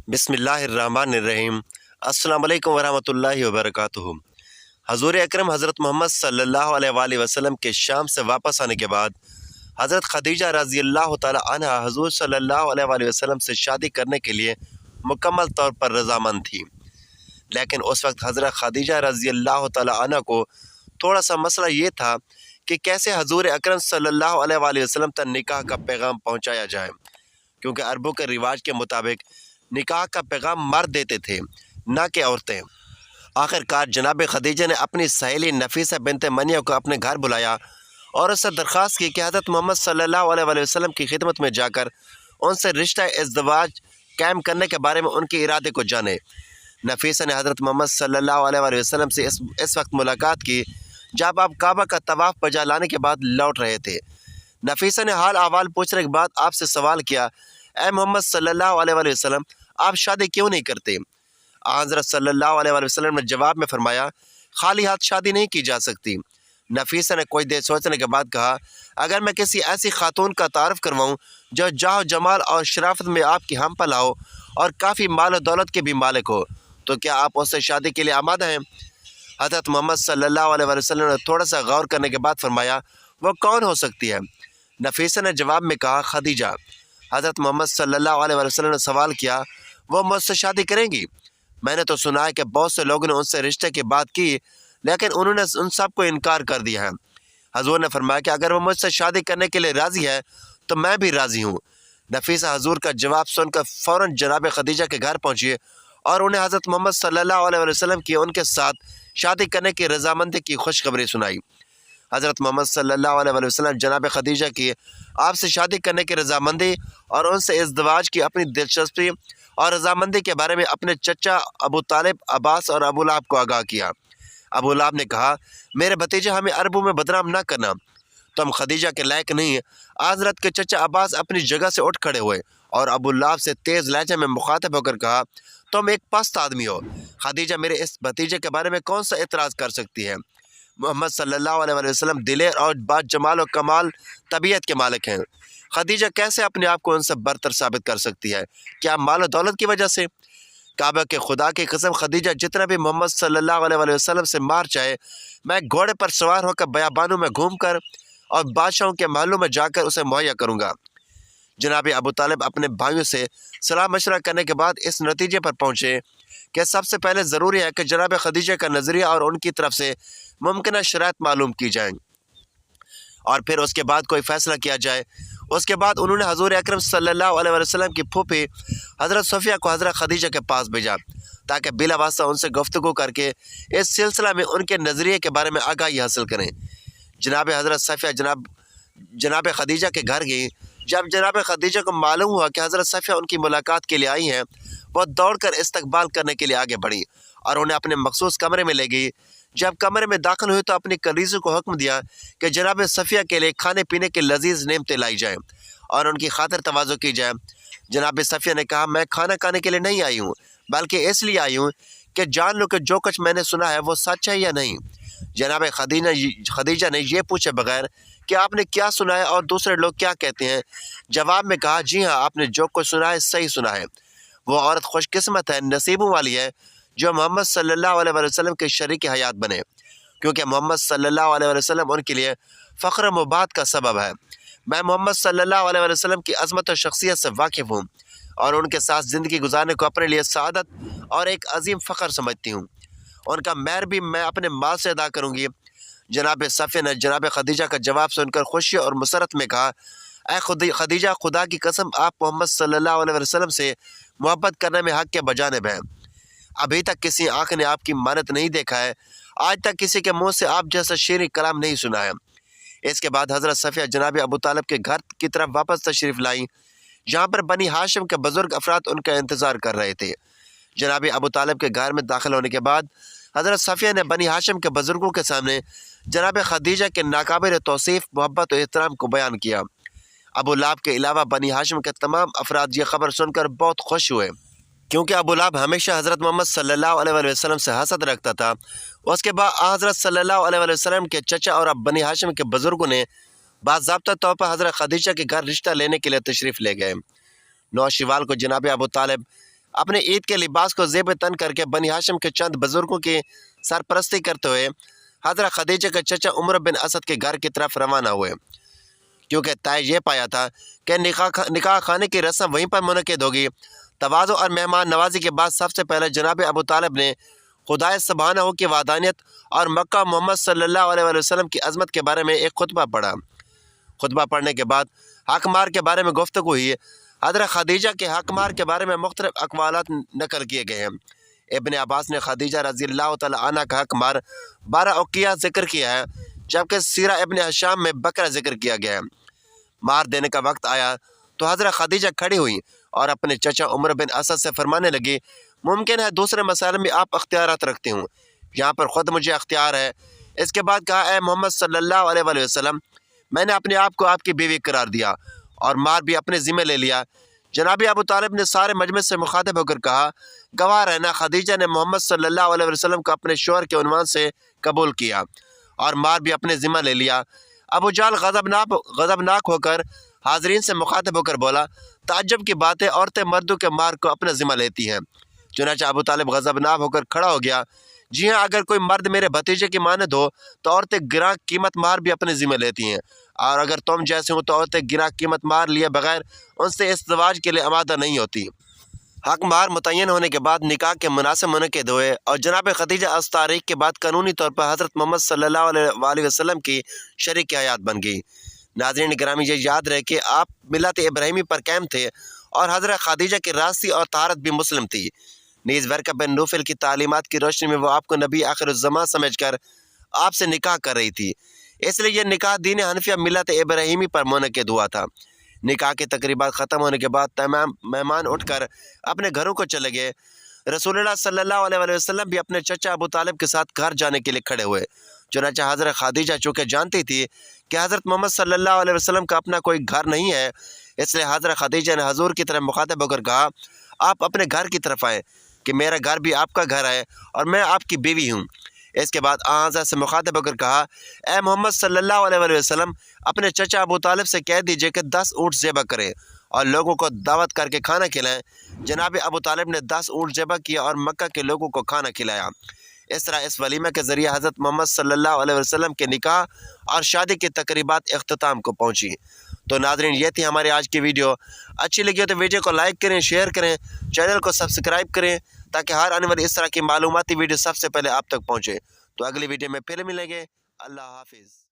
بسم اللہ الرحمن الرحیم۔ السلام علیکم ورحمۃ اللہ وبرکاتہ۔ حضور اکرم حضرت محمد صلی اللہ علیہ وآلہ وسلم کے شام سے واپس آنے کے بعد حضرت خدیجہ رضی اللہ تعالی عنہ حضور صلی اللہ علیہ وآلہ وسلم سے شادی کرنے کے لیے مکمل طور پر رضامند تھی، لیکن اس وقت حضرت خدیجہ رضی اللہ تعالی عنہ کو تھوڑا سا مسئلہ یہ تھا کہ کیسے حضور اکرم صلی اللہ علیہ وآلہ وسلم تک نکاح کا پیغام پہنچایا جائے، کیونکہ عربوں کے رواج کے مطابق نکاح کا پیغام مرد دیتے تھے، نہ کہ عورتیں۔ آخر کار جناب خدیجہ نے اپنی سہیلی نفیسہ بنت منیہ کو اپنے گھر بلایا اور اس سے درخواست کی کہ حضرت محمد صلی اللہ علیہ وآلہ وسلم کی خدمت میں جا کر ان سے رشتہ ازدواج قائم کرنے کے بارے میں ان کے ارادے کو جانے۔ نفیسہ نے حضرت محمد صلی اللہ علیہ وآلہ وسلم سے اس وقت ملاقات کی جب آپ کعبہ کا طواف بجا لانے کے بعد لوٹ رہے تھے۔ نفیسہ نے حال احوال پوچھنے کے بعد آپ سے سوال کیا، اے محمد صلی اللہ علیہ وآلہ وسلم، آپ شادی کیوں نہیں کرتے؟ حضرت صلی اللہ علیہ وآلہ وسلم نے جواب میں فرمایا، خالی ہاتھ شادی نہیں کی جا سکتی۔ نفیسہ نے کوئی دیر سوچنے کے بعد کہا، اگر میں کسی ایسی خاتون کا تعارف کرواؤں جو جاہ و جمال اور شرافت میں آپ کی ہم پلا ہو اور کافی مال و دولت کے بھی مالک ہو، تو کیا آپ اس سے شادی کے لیے آمادہ ہیں؟ حضرت محمد صلی اللہ علیہ وآلہ وسلم نے تھوڑا سا غور کرنے کے بعد فرمایا، وہ کون ہو سکتی ہے؟ نفیسہ نے جواب میں کہا، خدیجہ۔ حضرت محمد صلی اللہ علیہ وآلہ وسلم نے سوال کیا، وہ مجھ سے شادی کریں گی؟ میں نے تو سنا ہے کہ بہت سے لوگوں نے ان سے رشتے کی بات کی، لیکن انہوں نے ان سب کو انکار کر دیا ہے۔ حضور نے فرمایا کہ اگر وہ مجھ سے شادی کرنے کے لیے راضی ہے تو میں بھی راضی ہوں۔ نفیسہ حضور کا جواب سن کر فوراً جناب خدیجہ کے گھر پہنچی اور انہیں حضرت محمد صلی اللہ علیہ وسلم کی ان کے ساتھ شادی کرنے کی رضامندی کی خوشخبری سنائی۔ حضرت محمد صلی اللہ علیہ وسلم جناب خدیجہ کی آپ سے شادی کرنے کی رضامندی اور ان سے ازدواج کی اپنی دلچسپی اور رضامندی کے بارے میں اپنے چچا ابو طالب، عباس اور ابو لہب کو آگاہ کیا۔ ابو لہب نے کہا، میرے بھتیجے، ہمیں عربوں میں بدنام نہ کرنا، تم خدیجہ کے لائق نہیں۔ حضرت کے چچا عباس اپنی جگہ سے اٹھ کھڑے ہوئے اور ابو لہب سے تیز لہجے میں مخاطب ہو کر کہا، تم ایک پست آدمی ہو، خدیجہ میرے اس بھتیجے کے بارے میں کون سا اعتراض کر سکتی ہے؟ محمد صلی اللہ علیہ وسلم دلیر اور با جمال و کمال طبیعت کے مالک ہیں، خدیجہ کیسے اپنے آپ کو ان سے برتر ثابت کر سکتی ہے؟ کیا مال و دولت کی وجہ سے؟ کعبہ کے خدا کی قسم، خدیجہ جتنا بھی محمد صلی اللہ علیہ وسلم سے مار چاہے، میں گھوڑے پر سوار ہو کر بیابانوں میں گھوم کر اور بادشاہوں کے محلوں میں جا کر اسے مہیا کروں گا۔ جناب ابو طالب اپنے بھائیوں سے صلاح مشورہ کرنے کے بعد اس نتیجے پر پہنچے کہ سب سے پہلے ضروری ہے کہ جناب خدیجہ کا نظریہ اور ان کی طرف سے ممکنہ شرائط معلوم کی جائیں اور پھر اس کے بعد کوئی فیصلہ کیا جائے۔ اس کے بعد انہوں نے حضور اکرم صلی اللہ علیہ وسلم کی پھوپھی حضرت صفیہ کو حضرت خدیجہ کے پاس بھیجا تاکہ بلا واسطہ ان سے گفتگو کر کے اس سلسلہ میں ان کے نظریے کے بارے میں آگاہی حاصل کریں۔ جناب حضرت صفیہ جناب خدیجہ کے گھر گئی۔ جب جناب خدیجہ کو معلوم ہوا کہ حضرت صفیہ ان کی ملاقات کے لیے آئی ہیں، وہ دوڑ کر استقبال کرنے کے لیے آگے بڑھی اور انہیں اپنے مخصوص کمرے میں لے گئی۔ جب کمرے میں داخل ہوئی تو اپنی کنیزوں کو حکم دیا کہ جناب صفیہ کے لیے کھانے پینے کی لذیذ نعمتیں لائی جائیں اور ان کی خاطر تواضع کی جائے۔ جناب صفیہ نے کہا، میں کھانا کھانے کے لیے نہیں آئی ہوں، بلکہ اس لیے آئی ہوں کہ جان لو کہ جو کچھ میں نے سنا ہے وہ سچ ہے یا نہیں۔ جناب خدیجہ نے یہ پوچھے بغیر کہ آپ نے کیا سنا ہے اور دوسرے لوگ کیا کہتے ہیں، جواب میں کہا، جی ہاں، آپ نے جو کچھ سنا ہے صحیح سنا ہے۔ وہ عورت خوش قسمت ہے، نصیبوں والی ہے جو محمد صلی اللہ علیہ وسلم کے شریک حیات بنے، کیونکہ محمد صلی اللہ علیہ وسلم ان کے لیے فخر و مباحت کا سبب ہے۔ میں محمد صلی اللہ علیہ وسلم کی عظمت و شخصیت سے واقف ہوں اور ان کے ساتھ زندگی گزارنے کو اپنے لیے سعادت اور ایک عظیم فخر سمجھتی ہوں۔ ان کا مہر بھی میں اپنے مال سے ادا کروں گی۔ جناب صفیہ نے جناب خدیجہ کا جواب سن کر خوشی اور مسرت میں کہا، اے خدیجہ، خدا کی قسم، آپ محمد صلی اللہ علیہ وسلم سے محبت کرنے میں حق کے بجانب ہیں۔ ابھی تک کسی آنکھ نے آپ کی مانت نہیں دیکھا ہے، آج تک کسی کے منہ سے آپ جیسا شیریں کلام نہیں سنا ہے۔ اس کے بعد حضرت صفیہ جناب ابو طالب کے گھر کی طرف واپس تشریف لائیں، جہاں پر بنی ہاشم کے بزرگ افراد ان کا انتظار کر رہے تھے۔ جناب ابو طالب کے گھر میں داخل ہونے کے بعد حضرت صفیہ نے بنی ہاشم کے بزرگوں کے سامنے جناب خدیجہ کے ناقابل توصیف محبت و احترام کو بیان کیا۔ ابو لہب کے علاوہ بنی ہاشم کے تمام افراد یہ خبر سن کر بہت خوش ہوئے، کیونکہ ابو لہب ہمیشہ حضرت محمد صلی اللہ علیہ وسلم سے حسد رکھتا تھا۔ اس کے بعد حضرت صلی اللہ علیہ وسلم کے چچا اور اب بنی ہاشم کے بزرگوں نے باضابطہ طور پر حضرت خدیجہ کے گھر رشتہ لینے کے لیے تشریف لے گئے۔ 9 شوال کو جناب ابو طالب اپنے عید کے لباس کو زیب تن کر کے بنی ہاشم کے چند بزرگوں کی سرپرستی کرتے ہوئے حضرت خدیجہ کے چچا عمر بن اسد کے گھر کی طرف روانہ ہوئے، کیونکہ طے یہ پایا تھا کہ نکاح خانے کی رسم وہیں پر منعقد ہوگی۔ تواضع اور مہمان نوازی کے بعد سب سے پہلے جناب ابو طالب نے خدائے سبحانہ کی وحدانیت اور مکہ محمد صلی اللہ علیہ وسلم کی عظمت کے بارے میں ایک خطبہ پڑھا۔ خطبہ پڑھنے کے بعد حق مار کے بارے میں گفتگو ہوئی۔ حضرت خدیجہ کے حق مار کے بارے میں مختلف اقوالات نقل کیے گئے ہیں۔ ابن عباس نے خدیجہ رضی اللہ تعالی عنہ کا حق مار 12 اوقیہ ذکر کیا ہے، جبکہ سیرہ ابن ہشام میں بکرا ذکر کیا گیا ہے۔ مار دینے کا وقت آیا تو حضرت خدیجہ کھڑی ہوئی اور اپنے چچا عمر بن اسد سے فرمانے لگی، ممکن ہے دوسرے مسائل میں آپ اختیارات رکھتے ہوں، یہاں پر خود مجھے اختیار ہے۔ اس کے بعد کہا، اے محمد صلی اللہ علیہ وسلم، میں نے اپنے آپ کو آپ کی بیوی قرار دیا اور مار بھی اپنے ذمہ لے لیا۔ جناب ابو طالب نے سارے مجمع سے مخاطب ہو کر کہا، گواہ رہنا خدیجہ نے محمد صلی اللہ علیہ وسلم کو اپنے شوہر کے عنوان سے قبول کیا اور مار بھی اپنے ذمہ لے لیا۔ ابو جہل غضبناک ہو کر حاضرین سے مخاطب ہو کر بولا، تعجب کی بات ہے، عورتیں مردوں کے مار کو اپنا ذمہ لیتی ہیں۔ چنانچہ ابو طالب غضبناک ہو کر کھڑا ہو گیا، جی ہاں، اگر کوئی مرد میرے بھتیجے کی مانند ہو تو عورتیں گراں قیمت مار بھی اپنے ذمہ لیتی ہیں، اور اگر تم جیسے ہو تو عورتیں گراں قیمت مار لیے بغیر ان سے ازدواج کے لیے آمادہ نہیں ہوتی۔ حق مار متعین ہونے کے بعد نکاح کے مناسب منعقد ہوئے اور جناب خدیجہ اس تاریخ کے بعد قانونی طور پر حضرت محمد صلی اللہ علیہ وسلم کی شریک حیات بن گئی۔ ناظرین گرامی، یہ یاد رہے کہ آپ ملت ابراہیمی پر قائم تھے اور حضرت خدیجہ کی راستی اور طہارت بھی مسلم تھی۔ نیز ورقہ بن نوفل کی تعلیمات کی روشنی میں وہ آپ کو نبی آخر الزمان سمجھ کر آپ سے نکاح کر رہی تھی، اس لیے یہ نکاح دین حنفیہ ملت ابراہیمی پر منعقد ہوا تھا۔ نکاح کی تقریبات ختم ہونے کے بعد تمام مہمان اٹھ کر اپنے گھروں کو چلے گئے۔ رسول اللہ صلی اللہ علیہ وسلم بھی اپنے چچا ابو طالب کے ساتھ گھر جانے کے لیے کھڑے ہوئے۔ چنانچہ حضرت خدیجہ چونکہ جانتی تھی کہ حضرت محمد صلی اللہ علیہ وسلم کا اپنا کوئی گھر نہیں ہے، اس لیے حضرت خدیجہ نے حضور کی طرف مخاطب ہو کر کہا، آپ اپنے گھر کی طرف آئیں کہ میرا گھر بھی آپ کا گھر ہے اور میں آپ کی بیوی ہوں۔ اس کے بعد حضرت سے مخاطب ہو کر کہا، اے محمد صلی اللہ علیہ وسلم، اپنے چچا ابو طالب سے کہہ دیجئے کہ 10 اونٹ ذبح کریں اور لوگوں کو دعوت کر کے کھانا کھلائیں۔ جناب ابو طالب نے 10 اونٹ ذبح کیا اور مکہ کے لوگوں کو کھانا کھلایا۔ اس طرح اس ولیمہ کے ذریعے حضرت محمد صلی اللہ علیہ وسلم کے نکاح اور شادی کی تقریبات اختتام کو پہنچی۔ تو ناظرین، یہ تھی ہماری آج کی ویڈیو۔ اچھی لگی ہو تو ویڈیو کو لائک کریں، شیئر کریں، چینل کو سبسکرائب کریں تاکہ ہر آنے والی اس طرح کی معلوماتی ویڈیو سب سے پہلے آپ تک پہنچے۔ تو اگلی ویڈیو میں پھر ملیں گے۔ اللہ حافظ۔